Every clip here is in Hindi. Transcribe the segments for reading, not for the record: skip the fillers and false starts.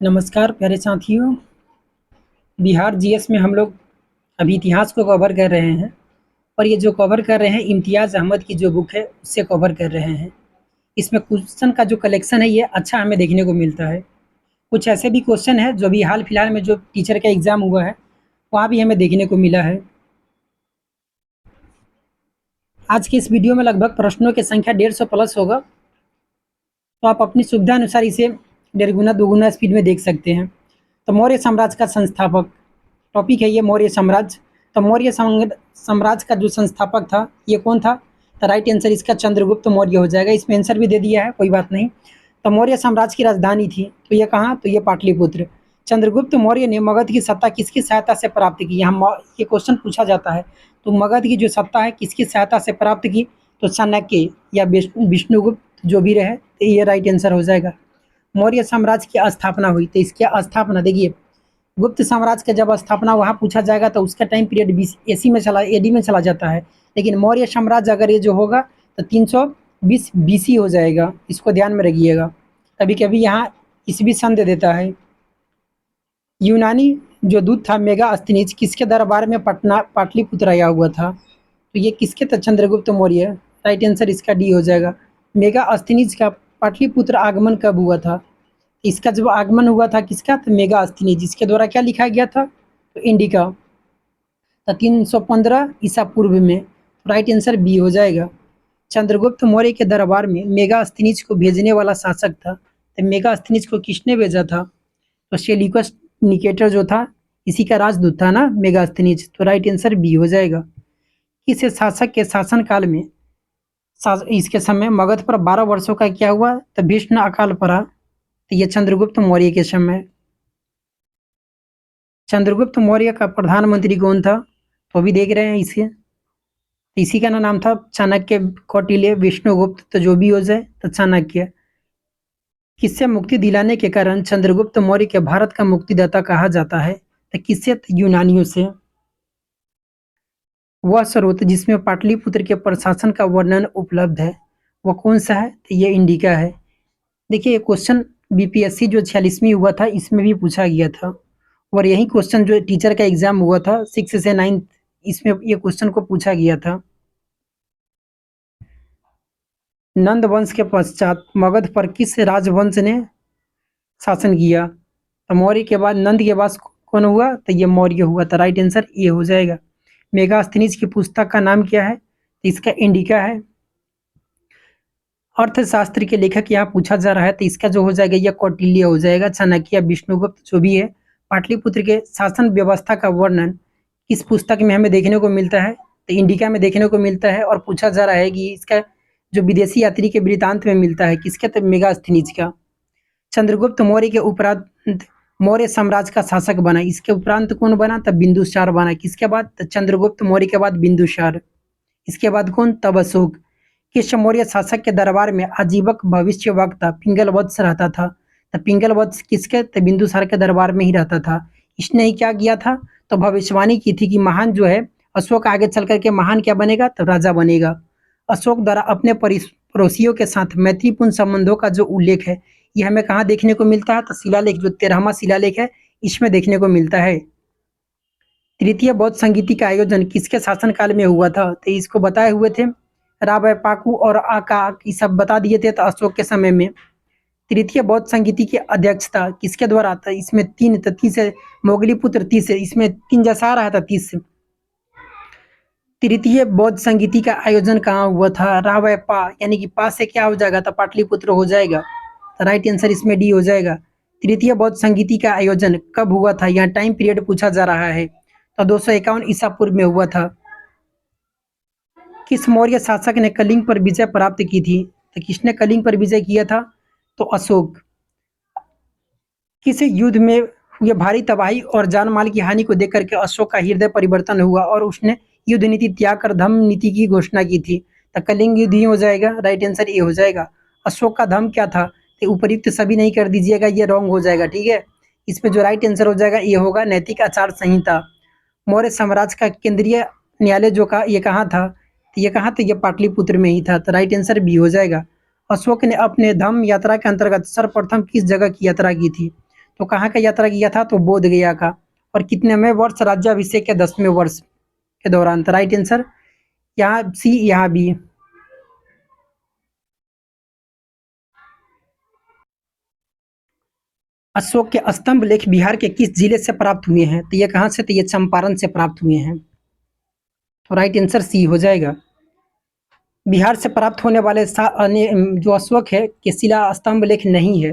नमस्कार प्यारे साथियों। बिहार जीएस में हम लोग अभी इतिहास को कवर कर रहे हैं और ये जो कवर कर रहे हैं इम्तियाज़ अहमद की जो बुक है उससे कवर कर रहे हैं। इसमें क्वेश्चन का जो कलेक्शन है ये अच्छा हमें देखने को मिलता है। कुछ ऐसे भी क्वेश्चन है जो अभी हाल फिलहाल में जो टीचर का एग्ज़ाम हुआ है वहाँ भी हमें देखने को मिला है। आज के इस वीडियो में लगभग प्रश्नों की संख्या 150 प्लस होगा, तो आप अपनी सुविधा अनुसार इसे 1.5 गुना 2 गुना स्पीड में देख सकते हैं। तो मौर्य साम्राज्य का संस्थापक टॉपिक है ये मौर्य साम्राज्य। तो मौर्य साम्राज्य का जो संस्थापक था ये कौन था? तो राइट आंसर इसका चंद्रगुप्त मौर्य हो जाएगा। इसमें आंसर भी दे दिया है, कोई बात नहीं। तो मौर्य साम्राज्य की राजधानी थी, तो ये कहाँ? तो ये पाटलिपुत्र। चंद्रगुप्त मौर्य ने मगध की सत्ता किसकी सहायता से प्राप्त की? यहाँ ये क्वेश्चन पूछा जाता है। तो मगध की जो सत्ता है किसकी सहायता से प्राप्त की? तो चाणक्य या विष्णुगुप्त जो भी रहे, तो ये राइट आंसर हो जाएगा। मौर्य साम्राज्य की स्थापना हुई, तो इसकी स्थापना देखिए, गुप्त साम्राज्य का जब स्थापना वहाँ पूछा जाएगा तो उसका टाइम पीरियड एसी में चला एडी में चला जाता है, लेकिन मौर्य साम्राज्य अगर ये जो होगा तो 320 बीसी हो जाएगा। इसको ध्यान में रखिएगा। कभी कभी यहाँ ईसवी सन दे देता है। यूनानी जो दूत था मेगास्थनीज किसके दरबार में पाटलिपुत्र आया हुआ था? तो ये किसके था? चंद्रगुप्त मौर्य। राइट आंसर इसका डी हो जाएगा। मेगास्थनीज का पाटलिपुत्र आगमन कब हुआ था? इसका जब आगमन हुआ था किसका? तो मेगास्थनीज, जिसके द्वारा क्या लिखा गया था? तो इंडिका। तो 315 ईसा पूर्व में। राइट आंसर बी हो जाएगा। चंद्रगुप्त मौर्य के दरबार में मेगास्थनीज को भेजने वाला शासक था, तो मेगास्थनीज को किसने भेजा था? तो सेल्यूकस निकेटर जो था इसी का राजदूत था ना मेगास्थनीज। तो राइट आंसर बी हो जाएगा। किस शासक के शासन काल में इसके समय मगध पर 12 वर्षों का क्या हुआ? तो भीषण अकाल पड़ा। तो ये चंद्रगुप्त मौर्य के समय। चंद्रगुप्त मौर्य का प्रधानमंत्री कौन था? तो अभी देख रहे हैं इसे, इसी का नाम था चाणक्य, कौटिल्य, विष्णुगुप्त, तो जो भी हो जाए तो चाणक्य। किससे मुक्ति दिलाने के कारण चंद्रगुप्त मौर्य के भारत का मुक्तिदाता कहा जाता है? तो किससे? तो यूनानियों से। वह स्रोत जिसमें पाटलिपुत्र के प्रशासन का वर्णन उपलब्ध है वह कौन सा है? तो ये इंडिका है। देखिए ये क्वेश्चन बीपीएससी जो 46वीं हुआ था इसमें भी पूछा गया था, और यही क्वेश्चन जो टीचर का एग्जाम हुआ था 6 से 9 इसमें ये क्वेश्चन को पूछा गया था। नंद वंश के पश्चात मगध पर किस राजवंश ने शासन किया? तो मौर्य के बाद नंद के बाद कौन हुआ? तो ये मौर्य हुआ था। राइट आंसर ये हो जाएगा। मेगास्थनीज की पुस्तक का नाम क्या है? तो इसका इंडिका है। अर्थशास्त्र के लेखक यहाँ पूछा जा रहा है, तो इसका जो हो जाएगा यह कौटिल्य हो जाएगा। चाणक्य, विष्णुगुप्त जो भी है। पाटलिपुत्र के शासन व्यवस्था का वर्णन किस पुस्तक में हमें देखने को मिलता है? तो इंडिका में देखने को मिलता है, और पूछा जा रहा है कि इसका जो विदेशी यात्री के वृत्तांत में मिलता है किसके? तो मेगास्थनीज का। चंद्रगुप्त मौर्य के उपरांत मौर्य साम्राज्य का शासक बना, इसके उपरांत कौन बना? तब बिंदुसार बना। किसके बाद? तो चंद्रगुप्त मौर्य के बाद बिंदुसार। इसके बाद कौन? तब अशोक। किस मौर्य शासक के दरबार में आजीवक भविष्यवक्ता पिंगलवत्स रहता था? तो पिंगलवत्स किसके? तो बिंदुसार के दरबार में ही रहता था। इसने ही क्या किया था? तो भविष्यवाणी की थी कि महान जो है अशोक आगे चल करके महान क्या बनेगा? तो राजा बनेगा। अशोक द्वारा अपने पड़ोसियों के साथ मैत्रीपूर्ण संबंधों का जो उल्लेख है ये हमें कहाँ देखने को मिलता है? तो शिलालेख, जो 13वां शिलालेख है इसमें देखने को मिलता है। तृतीय बौद्ध संगीति का आयोजन किसके शासनकाल में हुआ था? तो इसको बताए हुए थे रावयपाकू और आका, ये सब बता दिए थे तो अशोक के समय में। तृतीय बौद्ध संगीति की अध्यक्षता किसके द्वारा? था इसमें तीन, तो तीस है मोगली पुत्र तीस है, इसमें तीन जैसा आ रहा था 30 से। तृतीय बौद्ध संगीति का आयोजन कहाँ हुआ था? रावयपा, यानी कि पास से क्या हो जाएगा? तो पाटलिपुत्र हो जाएगा। तो राइट आंसर इसमें डी हो जाएगा। तृतीय बौद्ध संगीति का आयोजन कब हुआ था? यहाँ टाइम पीरियड पूछा जा रहा है, तो 251 ईसा पूर्व में हुआ था। किस मौर्य शासक ने कलिंग पर विजय प्राप्त की थी? तो किसने कलिंग पर विजय किया था? तो अशोक। किस युद्ध में हुए भारी तबाही और जान माल की हानि को देख करके अशोक का हृदय परिवर्तन हुआ और उसने युद्ध नीति त्याग कर धम्म नीति की घोषणा की थी? तो कलिंग युद्ध ही हो जाएगा। राइट आंसर ये हो जाएगा। अशोक का धम्म क्या था? तो उपयुक्त सभी नहीं कर दीजिएगा, ये रॉन्ग हो जाएगा, ठीक है। इसमें जो राइट आंसर हो जाएगा ये होगा नैतिक आचार संहिता। मौर्य साम्राज्य का केंद्रीय न्यायालय जो का ये कहाँ था? तो ये कहाँ था? ये पाटलिपुत्र में ही था। तो राइट आंसर बी हो जाएगा। अशोक ने अपने धम्म यात्रा के अंतर्गत सर्वप्रथम किस जगह की यात्रा की थी? तो कहाँ का यात्रा किया था? तो बोध गया का। और कितनेवें वर्ष राज्याभिषेक के 10वें वर्ष के दौरान? तो राइट आंसर यहाँ सी, यहाँ बी। अशोक के स्तंभ लेख बिहार के किस जिले से प्राप्त हुए हैं? तो ये कहाँ से? तो ये चंपारण से प्राप्त हुए हैं। तो राइट आंसर सी हो जाएगा। बिहार से प्राप्त होने वाले जो अशोक है के शिला स्तंभ लेख नहीं है।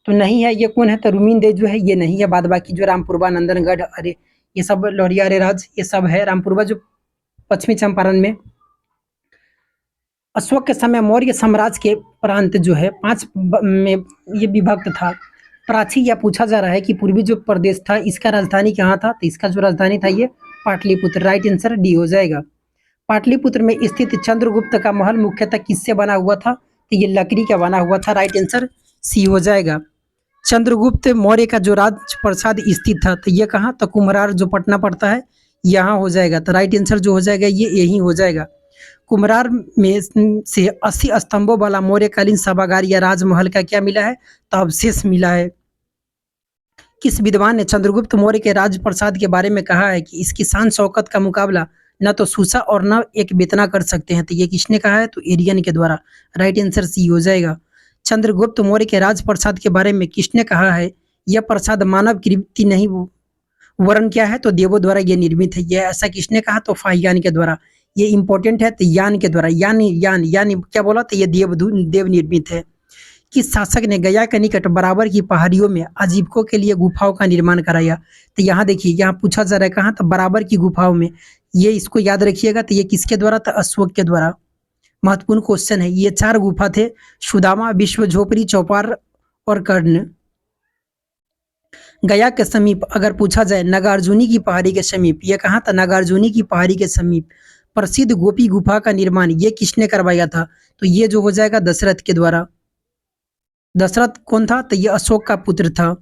तो नहीं है, ये कौन है? तो रुमिनदेव जो है ये नहीं है। बाद बाकी जो रामपुरवा, नंदनगढ़, अरे ये सब लोहिया राज ये सब है। रामपुरवा जो पश्चिमी चंपारण में। अशोक के समय मौर्य साम्राज्य के प्रांत जो है 5 में ये विभक्त था। प्राची या पूछा जा रहा है कि पूर्वी जो प्रदेश था इसका राजधानी कहाँ था? तो इसका जो राजधानी था ये पाटलिपुत्र। राइट आंसर डी हो जाएगा। पाटलिपुत्र में स्थित चंद्रगुप्त का महल मुख्यतः किससे बना हुआ था? तो ये लकड़ी का बना हुआ था। राइट आंसर सी हो जाएगा। चंद्रगुप्त मौर्य का जो राजप्रसाद स्थित था तो ये कहाँ? तो कुम्हरार जो पटना पड़ता है यहाँ हो जाएगा। तो राइट आंसर जो हो जाएगा ये यही हो जाएगा। कुम्हरार में से 80 स्तंभों वाला मौर्यकालीन सभागार या राजमहल का क्या मिला है? तो अवशेष मिला है। किस विद्वान ने चंद्रगुप्त मौर्य के राजप्रसाद के बारे में कहा है कि इसकी शान शौकत का मुकाबला न तो सूसा और न एक बेतना कर सकते हैं? तो ये किसने कहा है? तो एरियन के द्वारा। राइट आंसर सी हो जाएगा। चंद्रगुप्त मौर्य के राजप्रसाद के बारे में किसने कहा है? यह प्रसाद मानव कृति नहीं वरन क्या है? तो देवों द्वारा ये निर्मित है। यह ऐसा किसने कहा? तो फाहियान के द्वारा। ये इंपॉर्टेंट है। तो यान के द्वारा। यान क्या बोला? तो ये देव निर्मित है। किस शासक ने गया के निकट बराबर की पहाड़ियों में आजीविकों के लिए गुफाओं का निर्माण कराया? तो यहाँ देखिए, यहाँ पूछा जा रहा है कहाँ? तो बराबर की गुफाओं में। ये इसको याद रखिएगा। तो ये किसके द्वारा था? अशोक के द्वारा। महत्वपूर्ण क्वेश्चन है। ये 4 गुफा थे, सुदामा, विश्व झोपड़ी, चौपार और कर्ण। गया के समीप अगर पूछा जाए नागार्जुनी की पहाड़ी के समीप, ये कहाँ था? नागार्जुनी की पहाड़ी के समीप प्रसिद्ध गोपी गुफा का निर्माण ये किसने करवाया था? तो ये जो हो जाएगा दशरथ के द्वारा। दशरथ कौन था? तो ये अशोक का पुत्र था।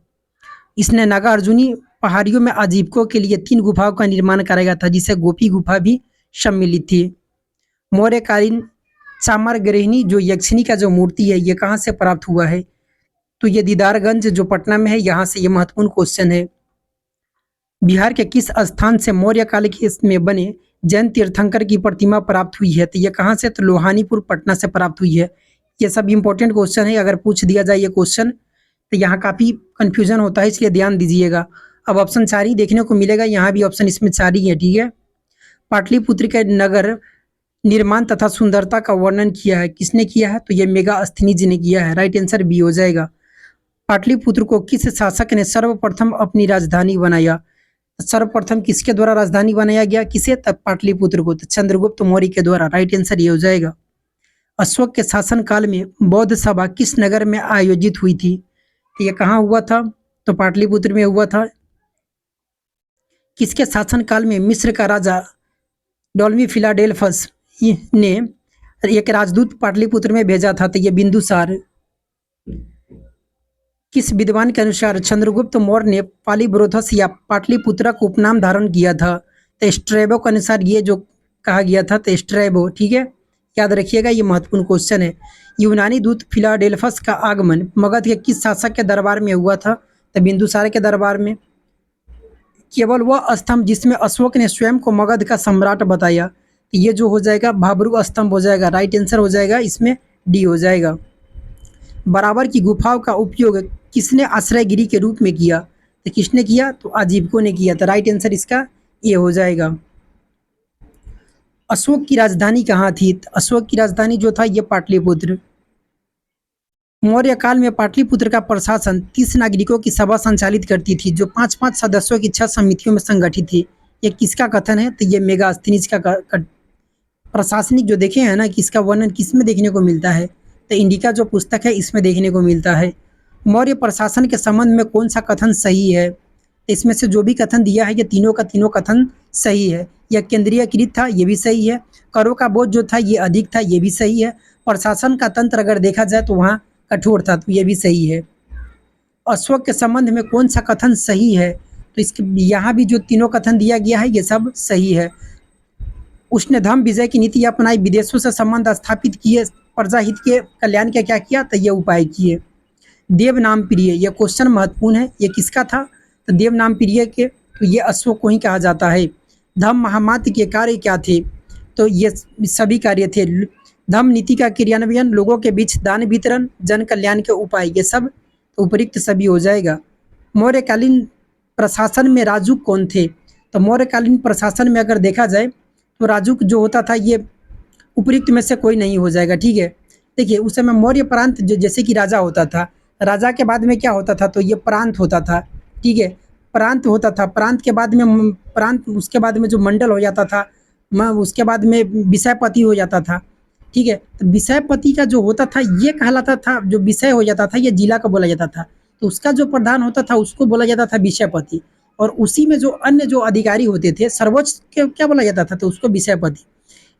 इसने नागार्जुनी पहाड़ियों में आजीविकों के लिए 3 गुफाओं का निर्माण कराया था, जिसे गोपी गुफा भी सम्मिलित थी। मौर्यकालीन चामर गृहिणी जो यक्षिणी का जो मूर्ति है ये कहाँ से प्राप्त हुआ है? तो ये दीदारगंज जो पटना में है यहाँ से। ये महत्वपूर्ण क्वेश्चन है। बिहार के किस स्थान से मौर्य काल के में बने जैन तीर्थंकर की प्रतिमा प्राप्त हुई है? तो ये कहाँ से? तो लोहानीपुर पटना से प्राप्त हुई है। ये सब इंपॉर्टेंट क्वेश्चन है। अगर पूछ दिया जाए ये क्वेश्चन तो यहाँ काफ़ी कंफ्यूजन होता है, इसलिए ध्यान दीजिएगा। अब ऑप्शन 4 ही देखने को मिलेगा। यहाँ भी ऑप्शन इसमें 4 ही है। ठीक है। पाटलिपुत्र के नगर निर्माण तथा सुंदरता का वर्णन किया है किसने किया है? तो ये मेगास्थनीज ने किया है। राइट आंसर बी हो जाएगा। पाटलिपुत्र को किस शासक ने सर्वप्रथम अपनी राजधानी बनाया? सर्वप्रथम किसके द्वारा राजधानी बनाया गया? किसे? तब पाटलिपुत्र को। तो चंद्रगुप्त मौर्य के द्वारा। राइट आंसर ये हो जाएगा। अशोक के शासन काल में बौद्ध सभा किस नगर में आयोजित हुई थी? तो ये कहाँ हुआ था? तो पाटलिपुत्र में हुआ था। किसके शासन काल में मिस्र का राजा डोल्मी फिलाडेल्फस ने एक राजदूत पाटलिपुत्र में भेजा था? तो ये बिंदुसार। किस विद्वान के अनुसार चंद्रगुप्त मौर्य ने पालिब्रोथस या पाटलिपुत्र को उपनाम धारण किया था? तो स्ट्रैबो के अनुसार ये जो कहा गया था तो स्ट्रैबो। ठीक है, याद रखिएगा, ये महत्वपूर्ण क्वेश्चन है। यूनानी दूत फिलाडेल्फस का आगमन मगध के किस शासक के दरबार में हुआ था? तो बिंदुसार के दरबार में। केवल वह स्तंभ जिसमें अशोक ने स्वयं को मगध का सम्राट बताया, तो ये जो हो जाएगा भाब्रू स्तंभ हो जाएगा। राइट आंसर हो जाएगा इसमें डी हो जाएगा। बराबर की गुफाओं का उपयोग किसने आश्रयगिरी के रूप में किया? तो किसने किया? तो आजीविकों ने किया। तो राइट आंसर इसका ये हो जाएगा। अशोक की राजधानी कहाँ थी? तो अशोक की राजधानी जो था ये पाटलिपुत्र। मौर्य काल में पाटलिपुत्र का प्रशासन 30 नागरिकों की सभा संचालित करती थी, जो 5-5 सदस्यों की 6 समितियों में संगठित थी। ये किसका कथन है? तो ये मेगास्थनीज का प्रशासनिक जो देखे हैं ना कि इसका वर्णन किसमें देखने को मिलता है? तो इंडिका जो पुस्तक है इसमें देखने को मिलता है। मौर्य प्रशासन के संबंध में कौन सा कथन सही है? इसमें से जो भी कथन दिया है ये तीनों का तीनों कथन सही है। यह केंद्रीयकृत था, ये भी सही है। करों का बोझ जो था ये अधिक था, ये भी सही है। प्रशासन का तंत्र अगर देखा जाए तो वहाँ कठोर था, तो ये भी सही है। अशोक के संबंध में कौन सा कथन सही है? तो इसके यहाँ भी जो तीनों कथन दिया गया है ये सब सही है। उसने धर्म विजय की नीति अपनाई, विदेशों से संबंध स्थापित किए, प्रजा हित के कल्याण के क्या किया? तो ये उपाय किए। देवनाम प्रिय, यह क्वेश्चन महत्वपूर्ण है, ये किसका था? तो देवनाम प्रिय के, तो ये अशोक को ही कहा जाता है। धम्म महामात्र के कार्य क्या थे? तो ये सभी कार्य थे। धम्म नीति का क्रियान्वयन, लोगों के बीच दान वितरण, जन कल्याण के उपाय, ये सब उपयुक्त सभी हो जाएगा। मौर्यकालीन प्रशासन में राजुक कौन थे? तो मौर्यकालीन प्रशासन में अगर देखा जाए तो राजुक जो होता था ये उपयुक्त में से कोई नहीं हो जाएगा, ठीक है। देखिए उस समय मौर्य प्रांत जो जैसे कि राजा होता था, राजा के बाद में क्या होता था? तो ये प्रांत होता था, ठीक है। प्रांत होता था, प्रांत के बाद में प्रांत, उसके बाद में जो मंडल हो जाता था, उसके बाद में विषयपति हो जाता था, ठीक है। तो विषयपति का जो होता था ये कहलाता था, जो विषय हो जाता था ये जिला का बोला जाता था, तो उसका जो प्रधान होता था उसको बोला जाता था विषयपति, और उसी में जो अन्य जो अधिकारी होते थे सर्वोच्च के क्या बोला जाता था? तो उसको विषयपति,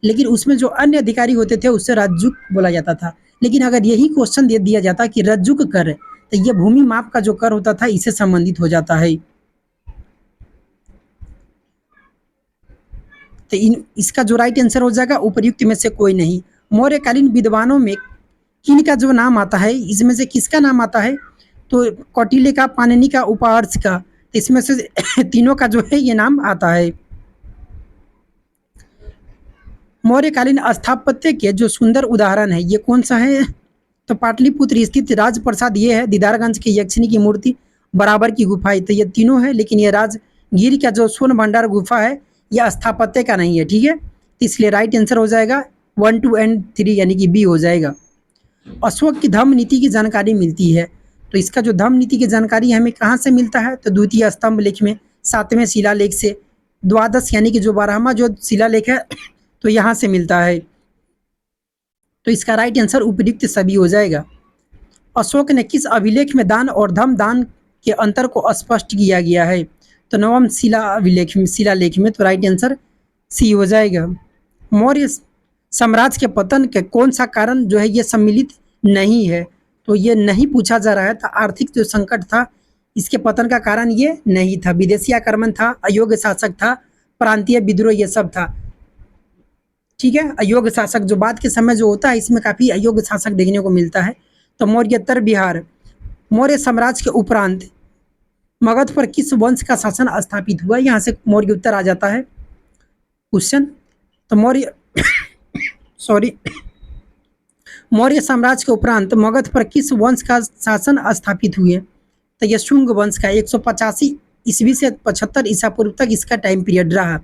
लेकिन उसमें जो अन्य अधिकारी होते थे उससे रज्जुक बोला जाता था। लेकिन अगर यही क्वेश्चन दे दिया जाता कि रज्जुक कर, तो ये भूमि माप का जो कर होता था इससे संबंधित हो जाता है। तो इसका जो राइट आंसर हो जाएगा उपयुक्त में से कोई नहीं। मौर्यकालीन विद्वानों में किन का जो नाम आता है, इसमें से किसका नाम आता है? तो कौटिल्य का, पाणिनि का, उपहर्ष का, तो इसमें से तीनों का जो है ये नाम आता है। मौर्यकालीन स्थापत्य के जो सुंदर उदाहरण है ये कौन सा है? तो पाटलिपुत्र स्थित राजप्रसाद ये है, दीदारगंज की यक्षिणी की मूर्ति, बराबर की गुफा है, तो ये तीनों है। लेकिन ये राजगीर का जो स्वर्ण भंडार गुफा है यह स्थापत्य का नहीं है, ठीक है। इसलिए राइट आंसर हो जाएगा 1, 2 एंड 3 यानी कि बी हो जाएगा। अशोक की धम्म नीति की जानकारी मिलती है, तो इसका जो धम्म नीति की जानकारी हमें कहाँ से मिलता है? तो द्वितीय स्तंभ लेख में, 7वें शिलालेख से, द्वादश यानी कि जो 12वां जो शिलालेख है तो यहाँ से मिलता है। तो इसका राइट आंसर उपयुक्त सभी हो जाएगा। अशोक ने किस अभिलेख में दान और धम्म दान के अंतर को स्पष्ट किया गया है? तो 9वें शिलालेख में, तो राइट आंसर सी हो जाएगा। मौर्य साम्राज्य के पतन के कौन सा कारण जो है ये सम्मिलित नहीं है? तो ये नहीं पूछा जा रहा है। तो आर्थिक जो संकट था इसके पतन का कारण ये नहीं था, विदेशी आक्रमण था, अयोग्य शासक था, प्रांतीय विद्रोह, ये सब था, ठीक है। अयोग्य शासक जो बाद के समय जो होता है इसमें काफ़ी अयोग्य शासक देखने को मिलता है। तो मौर्योत्तर बिहार, मौर्य साम्राज्य के उपरांत मगध पर किस वंश का शासन स्थापित हुआ? यहाँ से मौर्य उत्तर आ जाता है क्वेश्चन। तो मौर्य साम्राज्य के उपरांत मगध पर किस वंश का शासन स्थापित हुए? तो यह शुंग वंश का 185 ईस्वी से 75 ईसा पूर्व तक इसका टाइम पीरियड रहा।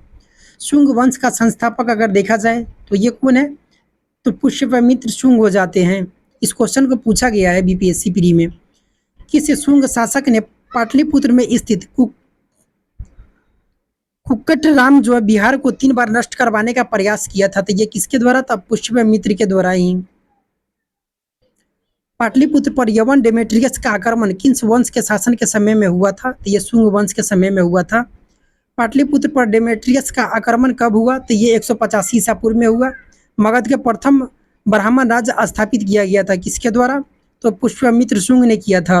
शुंग वंश का संस्थापक अगर देखा जाए तो ये कौन है? तो पुष्यमित्र शुंग हो जाते हैं। इस क्वेश्चन को पूछा गया है बीपीएससी प्री में। किस शुंग शासक ने पाटलिपुत्र में स्थित कुक्कटराम जो है बिहार को 3 बार नष्ट करवाने का प्रयास किया था? तो ये किसके द्वारा था? पुष्यमित्र के द्वारा ही। पाटलिपुत्र पर यवन डेमेट्रियस का आक्रमण किस वंश के शासन के समय में हुआ था? तो ये शुंग वंश के समय में हुआ था। पाटलिपुत्र पर डेमेट्रियस का आक्रमण कब हुआ? तो ये 185 ईसा पूर्व में हुआ। मगध के प्रथम ब्राह्मण राज्य स्थापित किया गया था किसके द्वारा? तो पुष्यमित्र शुंग ने किया था।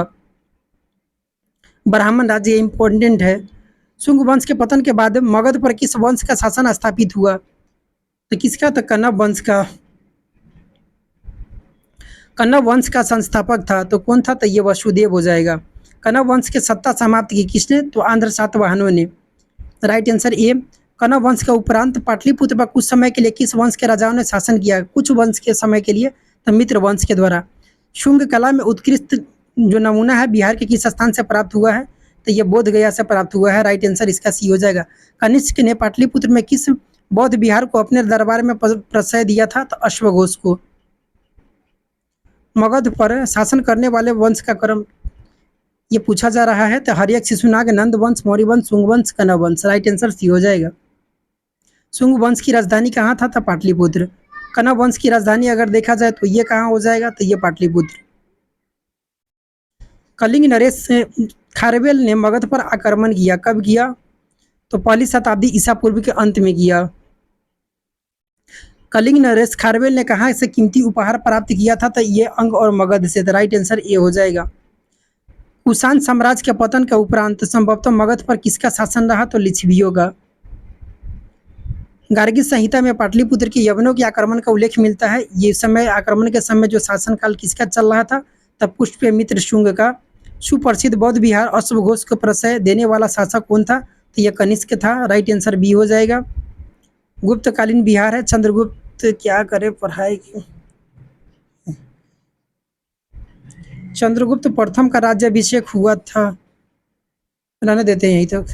ब्राह्मण राज्य इंपॉर्टेंट है। शुंग वंश के पतन के बाद मगध पर किस वंश का शासन स्थापित हुआ? तो किसका? तो कण्व वंश का। कण्व वंश का संस्थापक था तो कौन था? तो ये वसुदेव हो जाएगा। कण्व वंश के सत्ता समाप्त की किसने? तो आंध्र सातवाहनों ने। Right answer A. कण्व वंश के उपरांत पाटलिपुत्र पर कुछ समय के लिए किस वंश के राजाओं ने शासन किया? कुछ वंश के समय के लिए तो मित्र वंश के द्वारा। शुंग कला में उत्कृष्ट जो नमूना है बिहार के किस स्थान से प्राप्त हुआ है? तो ये बोध गया से प्राप्त हुआ है। राइट आंसर इसका सी हो जाएगा। कनिष्क ने पाटलिपुत्र में किस बौद्ध विहार को अपने दरबार में प्रश्रय दिया था? तो अश्वघोष को। मगध पर शासन करने वाले वंश का क्रम ये पूछा जा रहा है। तो हर्यक, शिशुनाग, नंद वंश, मौर्य वंश, शुंग वंश, कण्व वंश। राइट आंसर सी हो जाएगा। शुंग वंश की राजधानी कहाँ था? पाटलिपुत्र। कण्व वंश की राजधानी अगर देखा जाए तो ये कहाँ हो जाएगा? तो ये पाटलिपुत्र। कलिंग नरेश खारवेल ने मगध पर आक्रमण किया, कब किया? तो 1ली शताब्दी ईसा पूर्व के अंत में किया। कलिंग नरेश खारवेल ने कहाँ से कीमती उपहार प्राप्त किया था? तो ये अंग और मगध से। तो राइट आंसर ए हो जाएगा। कुषाण साम्राज्य के पतन के उपरांत संभवतः मगध पर किसका शासन रहा? तो लिच्छवियों का। गार्गी संहिता में पाटलिपुत्र के यवनों के आक्रमण का उल्लेख मिलता है। ये समय आक्रमण के समय जो शासनकाल किसका चल रहा था? तब पुष्यमित्र शुंग का। सुप्रसिद्ध बौद्ध विहार अश्वघोष को प्रश्रय देने वाला शासक कौन था? तो यह कनिष्क था। राइट आंसर बी हो जाएगा। गुप्तकालीन बिहार है। चंद्रगुप्त क्या करे पढ़ाई की। चंद्रगुप्त प्रथम का राज्याभिषेक हुआ था, रहने देते हैं यहीं तक।